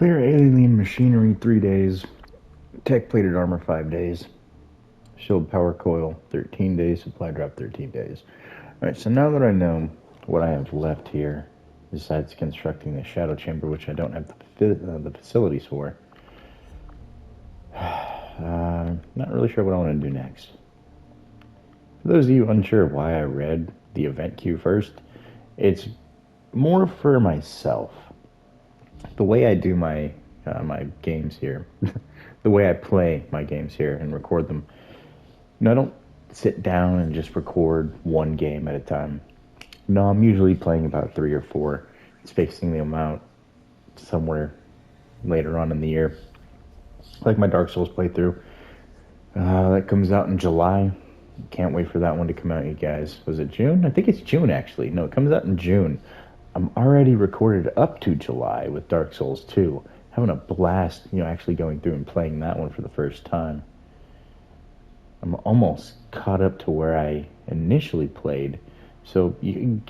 Clear alien machinery 3 days. Tech plated armor 5 days. Shield power coil 13 days. Supply drop 13 days. Alright, so now that I know what I have left here, besides constructing the shadow chamber, which I don't have the facilities for, not really sure what I want to do next. For those of you unsure of why I read the event queue first, it's more for myself. The way I do my games here, the way I play my games here and record them, I don't sit down and just record one game at a time. No, I'm usually playing about 3 or 4, spacing them out somewhere later on in the year. Like my Dark Souls playthrough, that comes out in July. Can't wait for that one to come out, you guys. Was it June? I think it's June, actually. No, it comes out in June. I'm already recorded up to July with Dark Souls 2. Having a blast, actually going through and playing that one for the first time. I'm almost caught up to where I initially played. So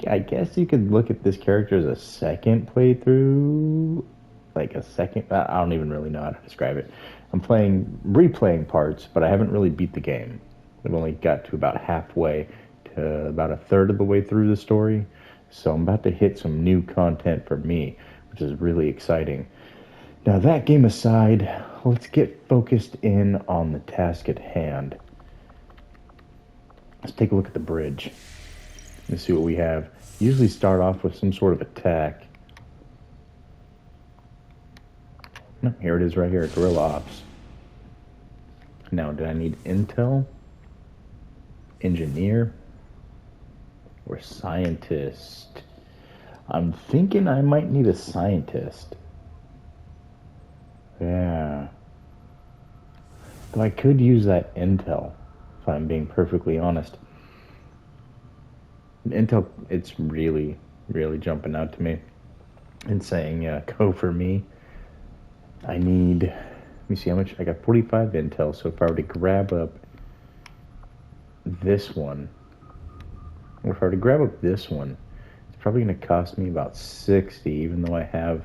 I guess you could look at this character as a second playthrough. Like a second, I don't even really know how to describe it. I'm replaying parts, but I haven't really beat the game. I've only got to about halfway to about a third of the way through the story. So I'm about to hit some new content for me, which is really exciting. Now that game aside, let's get focused in on the task at hand. Let's take a look at the bridge. Let's see what we have. Usually start off with some sort of attack. No, here it is right here, Guerrilla Ops. Now, did I need intel, engineer, or scientist? I'm thinking I might need a scientist. Yeah. Though I could use that intel, if I'm being perfectly honest. Intel, it's really, really jumping out to me and saying, go for me. I need, let me see how much, I got 45 intel, so if I were to grab up this one, or if I were to grab up this one, it's probably going to cost me about 60, even though I have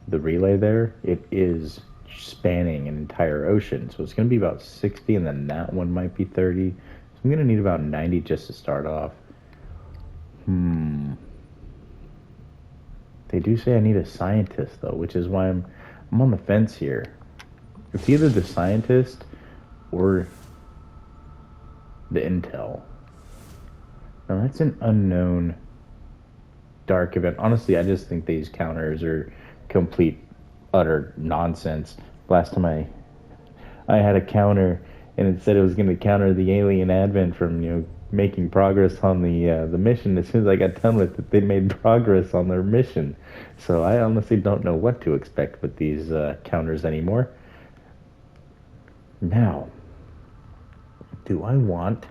the relay there. It is spanning an entire ocean, so it's going to be about 60, and then that one might be 30. So I'm going to need about 90 just to start off. They do say I need a scientist, though, which is why I'm on the fence here. It's either the scientist or the intel. Now, that's an unknown dark event. Honestly, I just think these counters are complete, utter nonsense. Last time I had a counter, and it said it was going to counter the alien advent from, making progress on the mission. As soon as I got done with it, they made progress on their mission. So I honestly don't know what to expect with these counters anymore. Now, do I want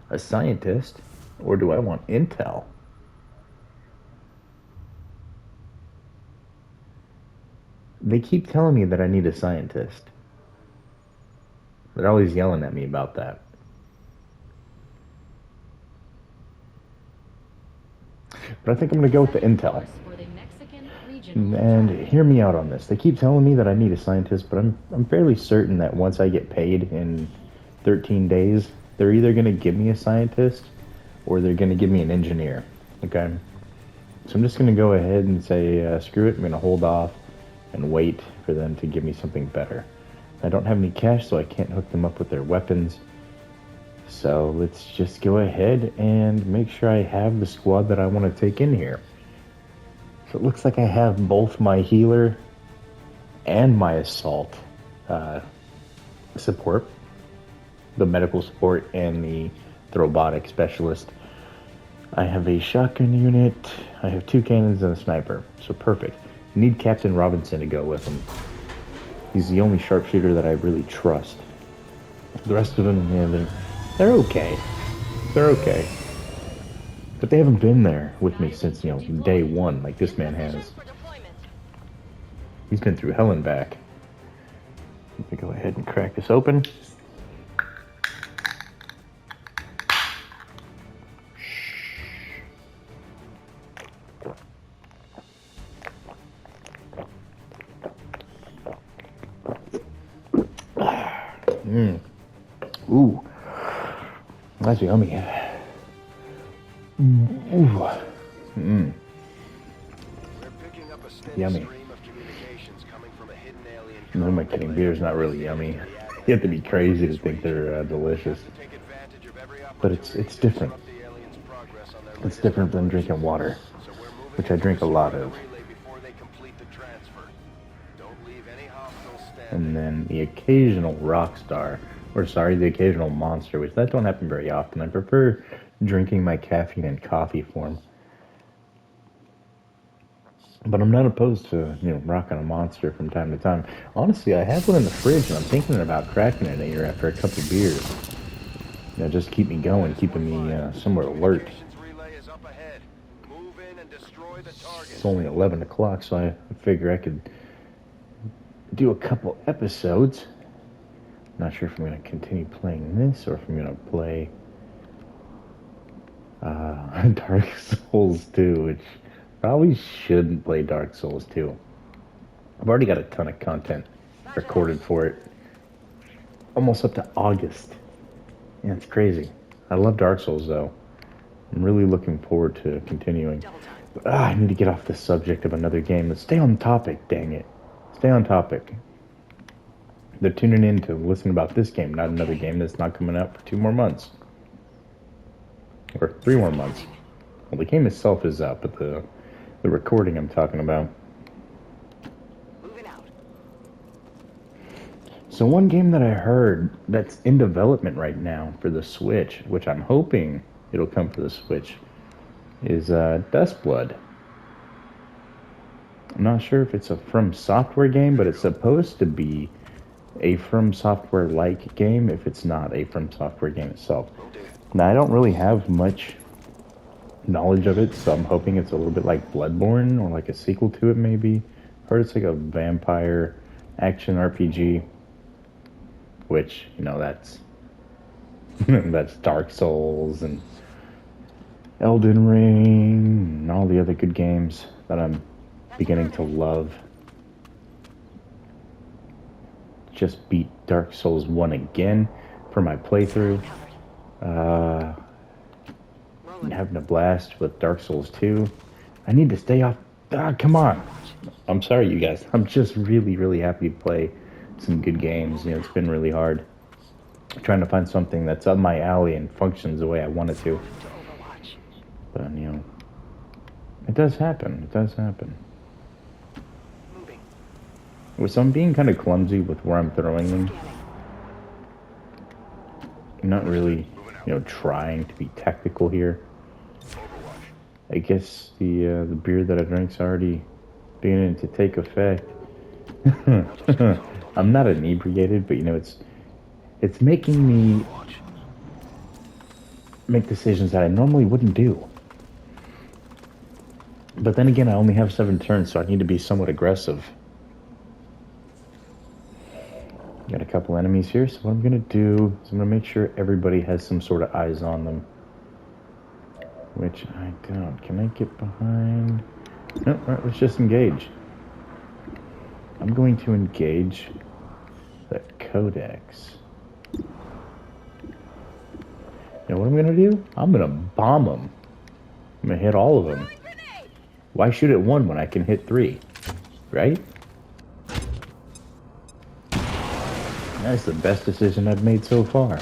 a scientist or do I want intel? They keep telling me that I need a scientist. They're always yelling at me about that. But I think I'm going to go with the intel. And hear me out on this. They keep telling me that I need a scientist, but I'm fairly certain that once I get paid in 13 days, they're either going to give me a scientist or they're going to give me an engineer. Okay? So I'm just going to go ahead and say, screw it, I'm going to hold off and wait for them to give me something better. I don't have any cash, so I can't hook them up with their weapons. So let's just go ahead and make sure I have the squad that I want to take in here. So it looks like I have both my healer and my assault support. The medical support and the robotic specialist. I have a shotgun unit. I have 2 cannons and a sniper. So perfect. I need Captain Robinson to go with him. He's the only sharpshooter that I really trust. The rest of them, they're okay. They're okay. But they haven't been there with me since, day one, like this man has. He's been through hell and back. Let me go ahead and crack this open. that's yummy. Ooh. Yummy. No, am I kidding? Beer's not really yummy. You have to be crazy to think they're delicious. But it's different. It's different than drinking water, which I drink a lot of. And then the occasional rock star, or sorry, the occasional monster, which that don't happen very often. I prefer drinking my caffeine in coffee form. But I'm not opposed to, rocking a monster from time to time. Honestly, I have one in the fridge, and I'm thinking about cracking it here after a couple beers. Just keep me going, keeping me somewhat alert. It's only 11 o'clock, so I figure I could do a couple episodes. Not sure if I'm going to continue playing this, or if I'm going to play Dark Souls 2, which probably shouldn't play Dark Souls 2. I've already got a ton of content recorded for it. Almost up to August. Yeah, it's crazy. I love Dark Souls, though. I'm really looking forward to continuing. But, I need to get off the subject of another game. Let's stay on topic, dang it. Stay on topic. They're tuning in to listen about this game, not another game that's not coming out for 2 more months. Or 3 more months. Well, the game itself is out, but the recording I'm talking about. So one game that I heard that's in development right now for the Switch, which I'm hoping it'll come for the Switch, is Dustblood. I'm not sure if it's a From Software game, but it's supposed to be a From Software-like game if it's not a From Software game itself. Now, I don't really have much knowledge of it, so I'm hoping it's a little bit like Bloodborne, or like a sequel to it, maybe. Heard it's like a vampire action RPG, which, that's that's Dark Souls and Elden Ring and all the other good games that I'm beginning to love. Just beat Dark Souls 1 again for my playthrough. Having a blast with Dark Souls 2. I need to stay off. Come on. I'm sorry, you guys. I'm just really, really happy to play some good games. It's been really hard trying to find something that's up my alley and functions the way I want it to. But, it does happen. It does happen. So I'm being kind of clumsy with where I'm throwing them. I'm not really, trying to be tactical here. I guess the beer that I drink's already beginning to take effect. I'm not inebriated, but it's making me make decisions that I normally wouldn't do. But then again, I only have 7 turns, so I need to be somewhat aggressive. Got a couple enemies here, so what I'm going to do is I'm going to make sure everybody has some sort of eyes on them. Which I don't. Can I get behind? No, alright, let's just engage. I'm going to engage the Codex. You know what I'm going to do? I'm going to bomb them. I'm going to hit all of them. Why shoot at 1 when I can hit 3? Right? That's the best decision I've made so far.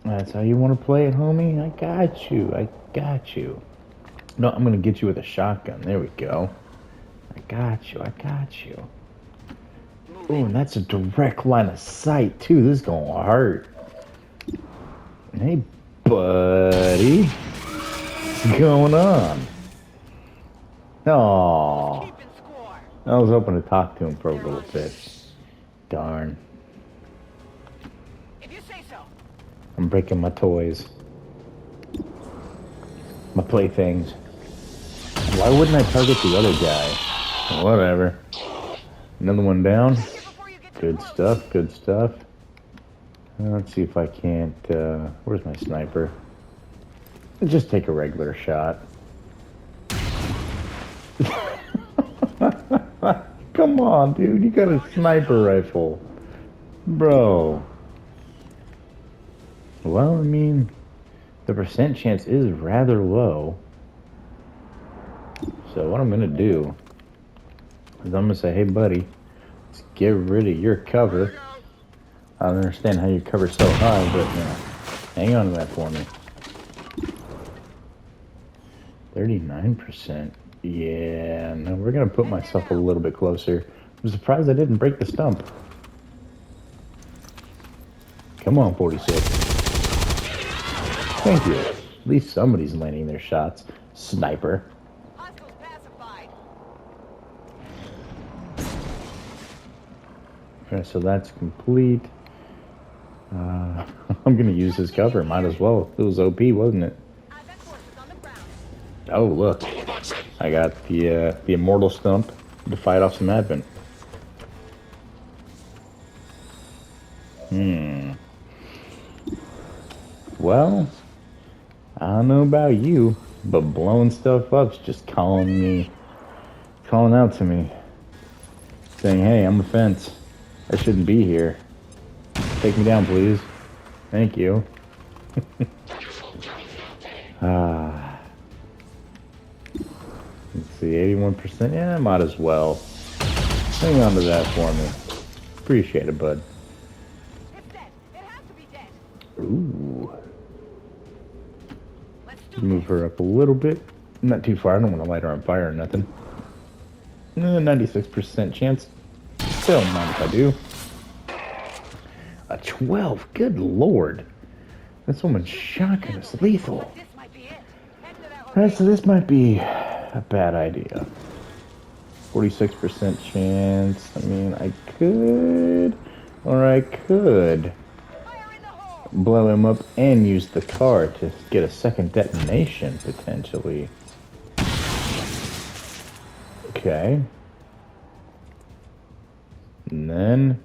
That's how you want to play it, homie? I got you. I got you. No, I'm going to get you with a shotgun. There we go. I got you. I got you. Oh, and that's a direct line of sight, too. This is going to hurt. Hey, buddy. What's going on? Aww. I was hoping to talk to him for a little bit. Darn. I'm breaking my toys. My playthings. Why wouldn't I target the other guy? Whatever. Another one down. Good stuff, good stuff. Let's see if I can't, where's my sniper? Just take a regular shot. Come on, dude, you got a sniper rifle. Bro. Well, I mean, the percent chance is rather low. So what I'm gonna do is I'm gonna say, hey buddy, let's get rid of your cover. I don't understand how your cover's so high, but you know, hang on to that for me. 39%. Yeah, no, we're gonna put myself a little bit closer. I'm surprised I didn't break the stump. Come on, 46. Thank you. At least somebody's landing their shots. Sniper. Okay, so that's complete. I'm gonna use his cover. Might as well. It was OP, wasn't it? Oh, look. I got the immortal stump to fight off some advent. Well, I don't know about you, but blowing stuff up's just calling out to me. Saying, hey, I'm a fence. I shouldn't be here. Take me down, please. Thank you. Let's see, 81%. Yeah, might as well. Hang on to that for me. Appreciate it, bud. It's dead. It has to be dead. Ooh. Let's do Move her up a little bit. Not too far. I don't want to light her on fire or nothing. 96% chance. Still don't mind if I do. A 12. Good lord. This woman's shotgun is lethal. This might be it. Head to that Alright, so this might be a bad idea. 46% chance. I mean, I could, or I could fire in the hole. blow him up and use the car to get a second detonation, potentially. Okay. And then,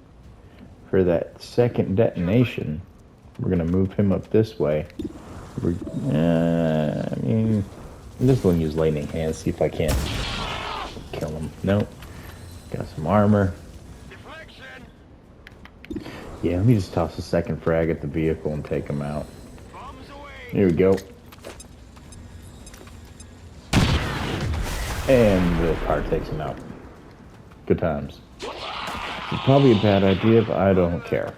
for that second detonation, we're going to move him up this way. I mean, I'm just going to use lightning hands, see if I can't kill him. Nope. Got some armor. Deflection. Yeah, let me just toss a second frag at the vehicle and take him out. Bombs away. Here we go. And the car takes him out. Good times. It's probably a bad idea, but I don't care.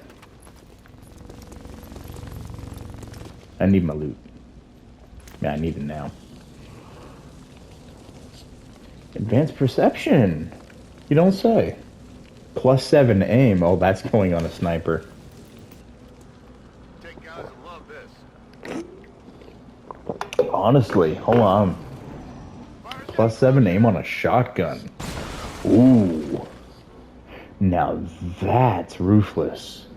I need my loot. Yeah, I need it now. Advanced perception. You don't say. +7 aim. Oh, that's going on a sniper. Take guys and love this. Honestly, hold on. +7 aim on a shotgun. Ooh. Now that's ruthless.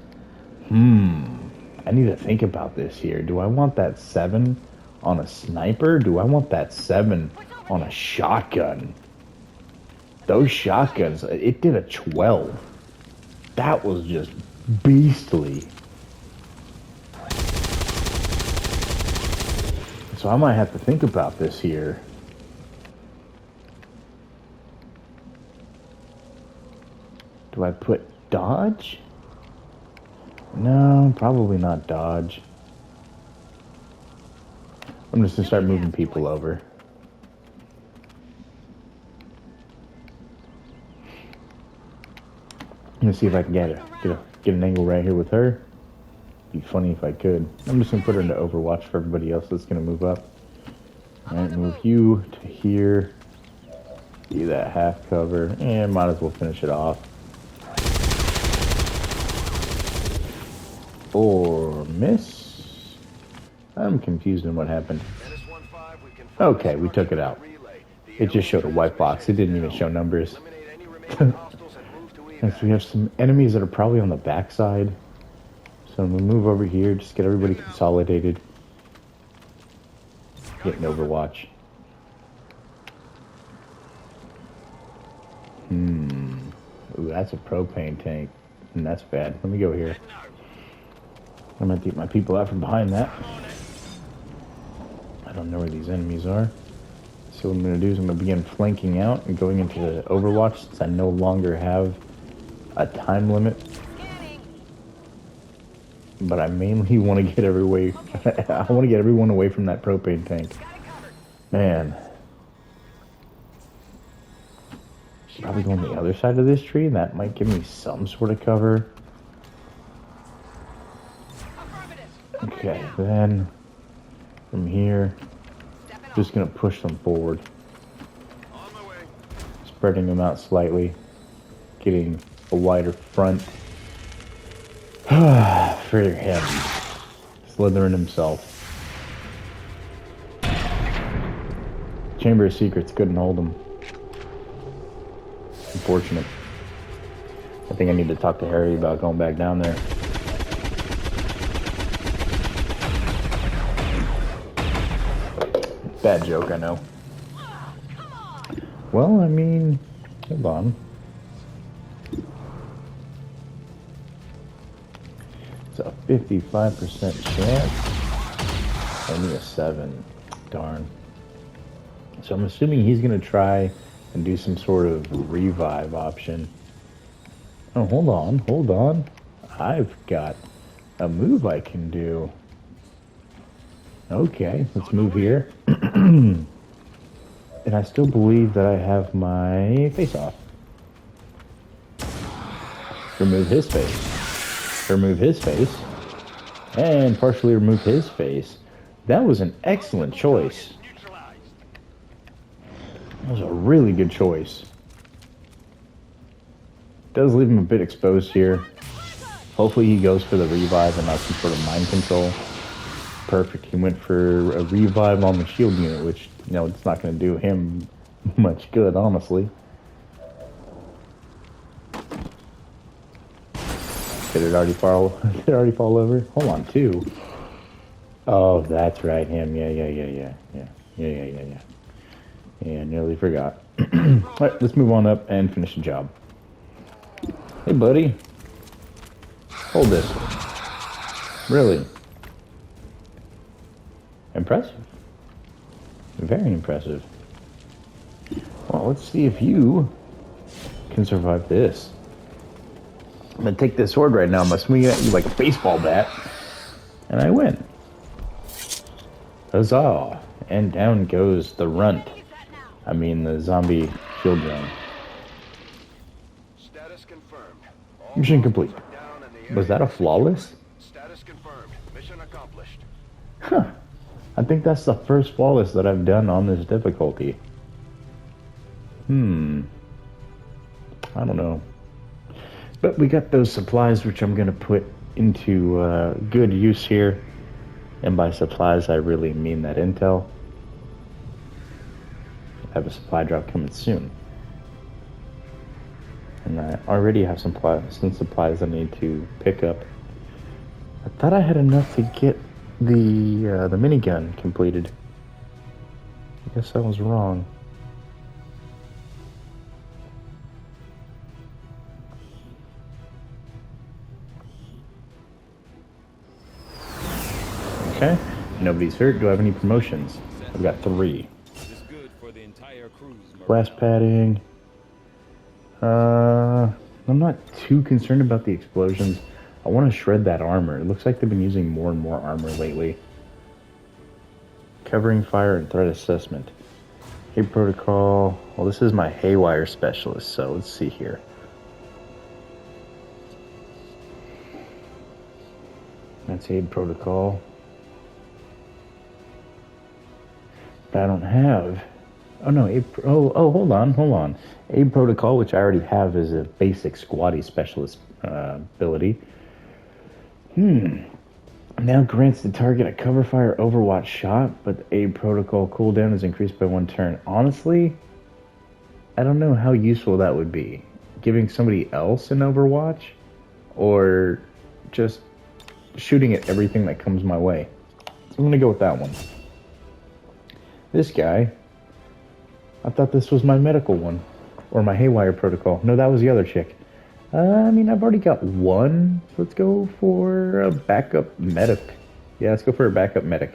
I need to think about this here. Do I want that 7 on a sniper? Do I want that 7 on a shotgun? Those shotguns, it did a 12. That was just beastly. So I might have to think about this here. Do I put dodge? No, probably not dodge. I'm just gonna start moving people over. I'm gonna see if I can get an angle right here with her. Be funny if I could. I'm just gonna put her into Overwatch for everybody else that's gonna move up. Alright, move you to here. Do that half cover, and might as well finish it off. Or miss? I'm confused on what happened. Okay, we took it out. It just showed a white box. It didn't even show numbers. And so we have some enemies that are probably on the backside. So I'm gonna move over here, just get everybody consolidated. Get an Overwatch. Ooh, that's a propane tank. And that's bad. Let me go here. I'm gonna take my people out from behind that. I'm on it. I don't know where these enemies are. So what I'm gonna do is I'm gonna begin flanking out and going into the Overwatch since I no longer have a time limit. Scanning. But I mainly want to get everywhere. I want to get everyone away from that propane tank. Got it covered. Man. Probably go on the other side of this tree. That might give me some sort of cover. Affirmative. Okay, then from here, Step it just gonna push them forward, On my way. spreading them out slightly, getting a wider front. For him, Slytherin himself. Chamber of Secrets couldn't hold him. Unfortunate. I think I need to talk to Harry about going back down there. Bad joke, I know. Well, I mean, hold on. It's a 55% chance. Only a 7. Darn. So I'm assuming he's going to try and do some sort of revive option. Oh, hold on. I've got a move I can do. Okay, let's move here. And I still believe that I have my face off. Remove his face. Remove his face. And partially remove his face. That was an excellent choice. Neutralized. That was a really good choice. Does leave him a bit exposed here. Hopefully he goes for the revive and not some sort of mind control. Perfect. He went for a revive on the shield unit, which, you know, it's not going to do him much good, honestly. Did it already fall? Did it already fall over? Hold on, too. Oh, that's right, him. Yeah. Yeah, nearly forgot. Alright, let's move on up and finish the job. Hey, buddy. Hold this. Really? Impressive. Very impressive. Well, let's see if you can survive this. I'm gonna take this sword right now. I'm gonna swing it at you like a baseball bat. And I win. Huzzah. And down goes the runt. I mean, the zombie shield drone. Status confirmed. All Mission complete. hostiles are down and the Was that a area- flawless? Status confirmed. Mission accomplished. Huh. I think that's the first flawless that I've done on this difficulty. I don't know. But we got those supplies, which I'm going to put into good use here. And by supplies, I really mean that intel. I have a supply drop coming soon. And I already have some supplies I need to pick up. I thought I had enough to get the minigun completed. I guess I was wrong. Okay, nobody's hurt. Do I have any promotions? I've got 3. Is good for the entire cruise, Blast padding. I'm not too concerned about the explosions. I want to shred that armor. It looks like they've been using more and more armor lately. Covering fire and threat assessment. Hay protocol. Well, this is my haywire specialist, so let's see here. That's aid protocol. But I don't have. Oh no, hold on. Aid protocol, which I already have, is a basic squatty specialist ability. Now grants the target a cover fire overwatch shot, but the aid protocol cooldown is increased by 1 turn. Honestly, I don't know how useful that would be. Giving somebody else an overwatch, or just shooting at everything that comes my way. So I'm gonna go with that one. This guy, I thought this was my medical one, or my haywire protocol. No, that was the other chick. I mean, I've already got one. So let's go for a backup medic. Yeah, let's go for a backup medic.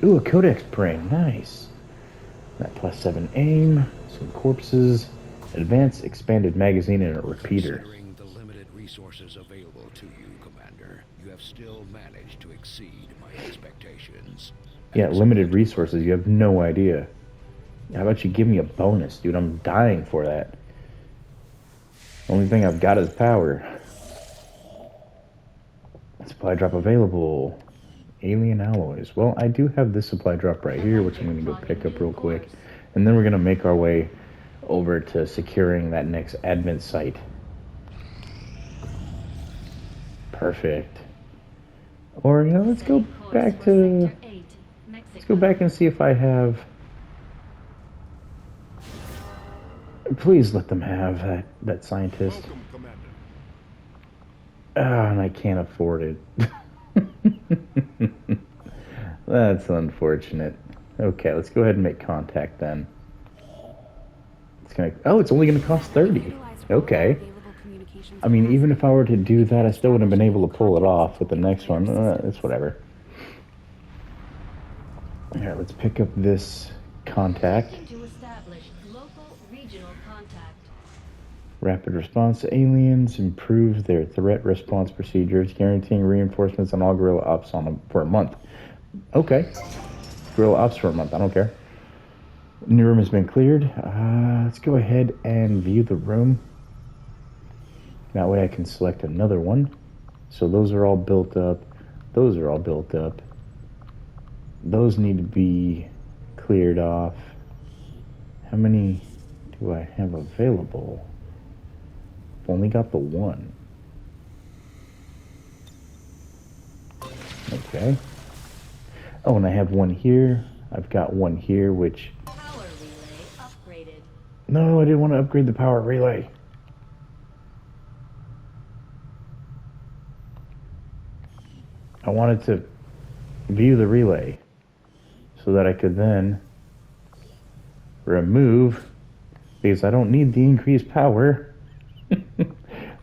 Ooh, a codex brain. Nice. That +7 aim, some corpses, advanced expanded magazine, and a repeater. Considering the limited resources available to you, Commander, you have still managed to exceed my expectations. Yeah, limited resources. You have no idea. How about you give me a bonus, dude? I'm dying for that. Only thing I've got is power. Supply drop available. Alien alloys. Well, I do have this supply drop right here, which I'm going to go pick up real quick. And then we're going to make our way over to securing that next advent site. Perfect. Or, you know, let's go back to... Let's go back and see if I have... Please let them have that scientist. Welcome, Commander. Ah, and I can't afford it. That's unfortunate. Okay, let's go ahead and make contact then. It's only gonna cost 30. Okay. I mean, even if I were to do that, I still wouldn't have been able to pull it off with the next one. It's whatever. Alright, let's pick up this contact. To establish local regional contact. Rapid response to aliens, improves their threat response procedures, guaranteeing reinforcements on all guerrilla ops for a month. Okay. Guerrilla ops for a month, I don't care. New room has been cleared. Let's go ahead and view the room. That way I can select another one. So those are all built up. Those are all built up. Those need to be cleared off. How many do I have available? Only got the one. Okay. Oh, and I have one here. I've got one here, which... Power relay upgraded. No, I didn't want to upgrade the power relay. I wanted to view the relay so that I could then remove, because I don't need the increased power.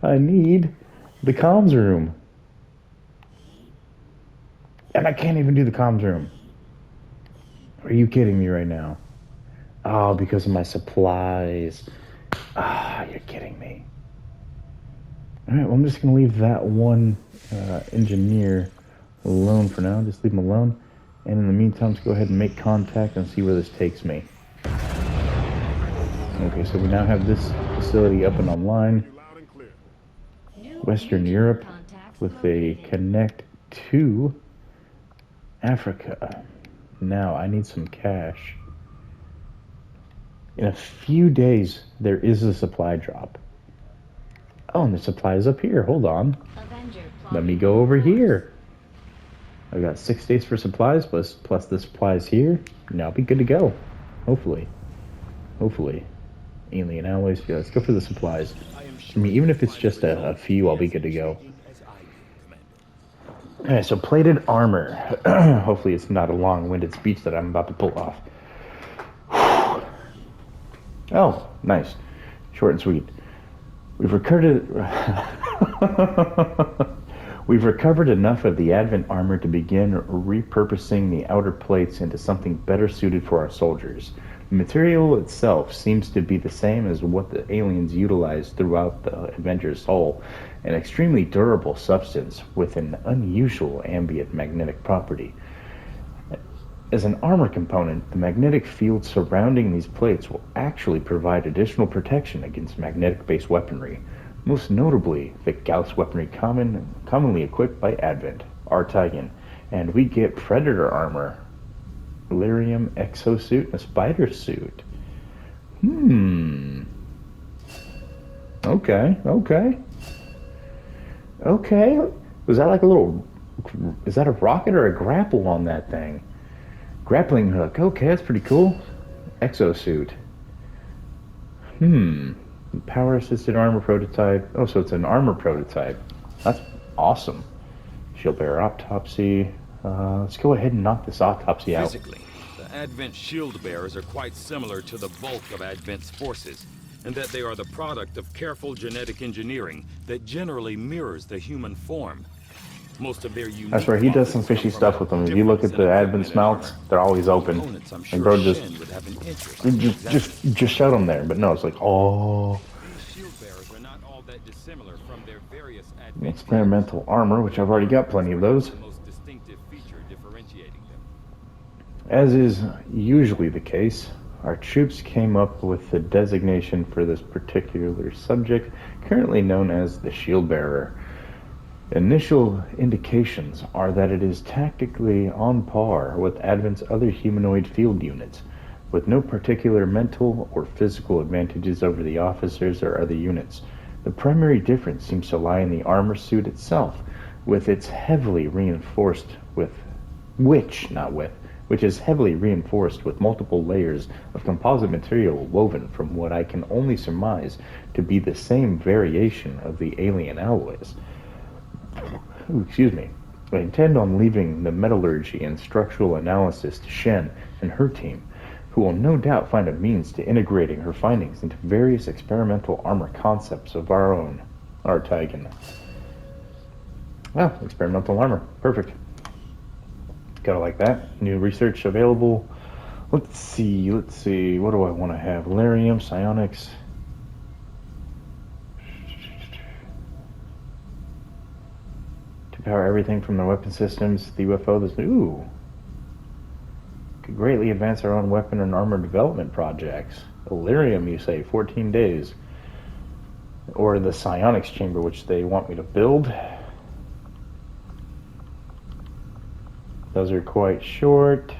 I need the comms room. And I can't even do the comms room. Are you kidding me right now? Oh, because of my supplies. Ah, you're kidding me. Alright, well, I'm just going to leave that one engineer alone for now. Just leave him alone. And in the meantime, let's go ahead and make contact and see where this takes me. Okay, so we now have this facility up and online. Loud and clear. Western Europe with a connect to Africa. Now, I need some cash. In a few days, there is a supply drop. Oh, and the supply is up here. Hold on. Let me go over here. I've got 6 days for supplies, plus the supplies here. Now I'll be good to go. Hopefully. Hopefully. Alien alloys. Yeah, let's go for the supplies. I mean, even if it's just a few, I'll be good to go. Alright, so plated armor. Hopefully it's not a long-winded speech that I'm about to pull off. Oh, nice. Short and sweet. We've recovered enough of the Advent armor to begin repurposing the outer plates into something better suited for our soldiers. The material itself seems to be the same as what the aliens utilized throughout the Avengers' hull, an extremely durable substance with an unusual ambient magnetic property. As an armor component, the magnetic field surrounding these plates will actually provide additional protection against magnetic-based weaponry, most notably the Gauss weaponry commonly equipped by Advent, Artigan, and we get Predator armor, Lyrium exosuit, and a spider suit. Okay. Was that like a little... Is that a rocket or a grapple on that thing? Grappling hook. Okay, that's pretty cool. Exosuit. Power-assisted armor prototype. Oh, so it's an armor prototype. That's awesome. Shield bearer autopsy. Let's go ahead and knock this autopsy out. Physically, the Advent shield bearers are quite similar to the bulk of Advent's forces, and that they are the product of careful genetic engineering that generally mirrors the human form. Most of their unique That's right, he does some qualities come fishy from stuff a with them. If you different look at set the of admin equipment and mouths, armor. they're always open. Components I'm And sure bro just Shen would have an interest in just shut them there. But no, it's like, oh, These shield bearers are not all that dissimilar from their various experimental armor, which I've already got plenty of those. The most distinctive feature differentiating them. As is usually the case, our troops came up with the designation for this particular subject, currently known as the Shield Bearer. Initial indications are that it is tactically on par with Advent's other humanoid field units, with no particular mental or physical advantages over the officers or other units. The primary difference seems to lie in the armor suit itself, with its heavily reinforced which is heavily reinforced with multiple layers of composite material woven from what I can only surmise to be the same variation of the alien alloys. Ooh, excuse me. I intend on leaving the metallurgy and structural analysis to Shen and her team, who will no doubt find a means to integrating her findings into various experimental armor concepts of our own. Artigan. Well, experimental armor. Perfect. Gotta like that. New research available. Let's see. What do I want to have? Lyrium, psionics. To power everything from the weapon systems, the UFO, this ooh. Could greatly advance our own weapon and armor development projects. Lyrium, you say, 14 days. Or the psionics chamber, which they want me to build. Those are quite short.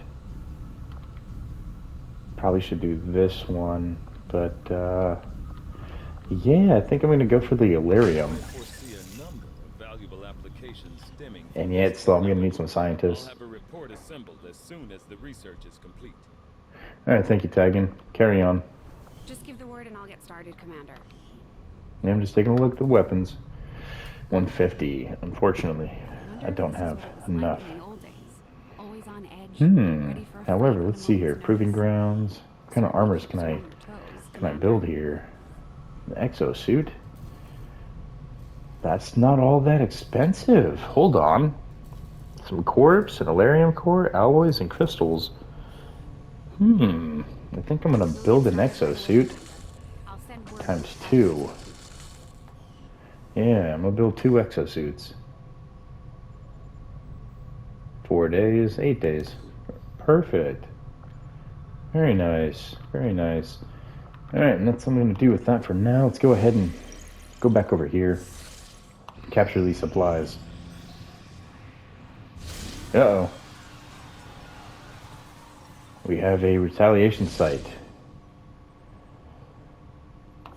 Probably should do this one, but yeah, I think I'm going to go for the Illyrium. And yet, still, I'm going to need some scientists. I'll have a report assembled as soon as the research is complete. All right, thank you, Tagan. Carry on. Just give the word and I'll get started, Commander. Yeah, I'm just taking a look at the weapons. 150. Unfortunately, I don't have enough. However, let's see here. Proving grounds. What kind of armors can I build here? An exosuit? That's not all that expensive. Hold on. Some quartz, an Illyrium core, alloys, and crystals. I think I'm gonna build an exosuit. Times 2. Yeah, I'm gonna build 2 exosuits. 4 days, 8 days. Perfect. Very nice. Very nice. Alright, and that's what I'm going to do with that for now. Let's go ahead and go back over here. Capture these supplies. Uh-oh. We have a retaliation site.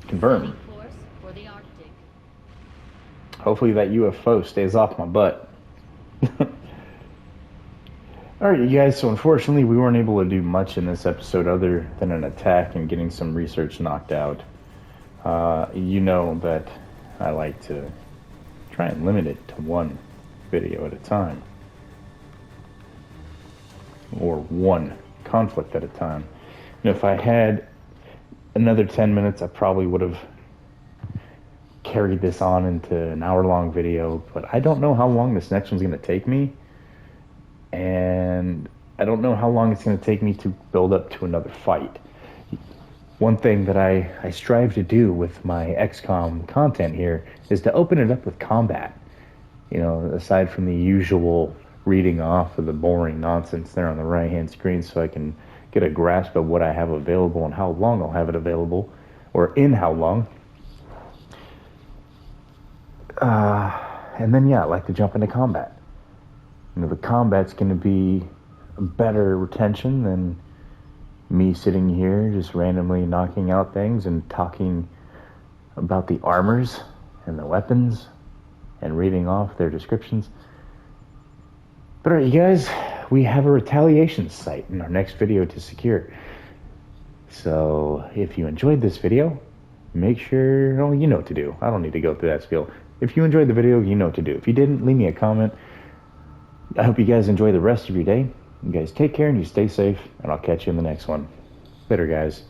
Confirmed. Force for the Arctic. Hopefully that UFO stays off my butt. Alright, you guys, so unfortunately we weren't able to do much in this episode other than an attack and getting some research knocked out. You know that I like to try and limit it to one video at a time. Or one conflict at a time. And if I had another 10 minutes, I probably would have carried this on into an hour-long video, but I don't know how long this next one's going to take me. And I don't know how long it's going to take me to build up to another fight. One thing that I strive to do with my XCOM content here is to open it up with combat. You know, aside from the usual reading off of the boring nonsense there on the right-hand screen, so I can get a grasp of what I have available and how long I'll have it available, or in how long. And then, yeah, I like to jump into combat. You know, the combat's going to be a better retention than me sitting here just randomly knocking out things and talking about the armors and the weapons and reading off their descriptions. But alright, you guys, we have a retaliation site in our next video to secure. So if you enjoyed this video, make sure, oh, you know what to do. I don't need to go through that spiel. If you enjoyed the video, you know what to do. If you didn't, leave me a comment. I hope you guys enjoy the rest of your day. You guys take care and you stay safe, and I'll catch you in the next one. Later, guys.